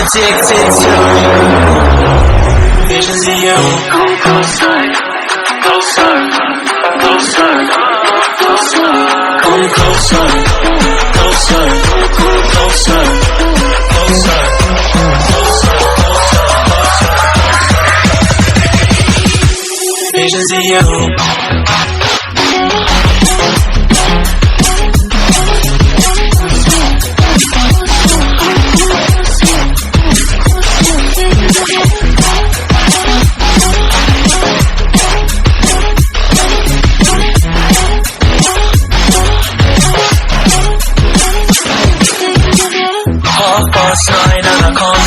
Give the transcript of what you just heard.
addicted to visions of you. Come closer, closer, closer, closer. Come closer, closer, closer, closer, closer, closer. Visions of you. Sign and I can't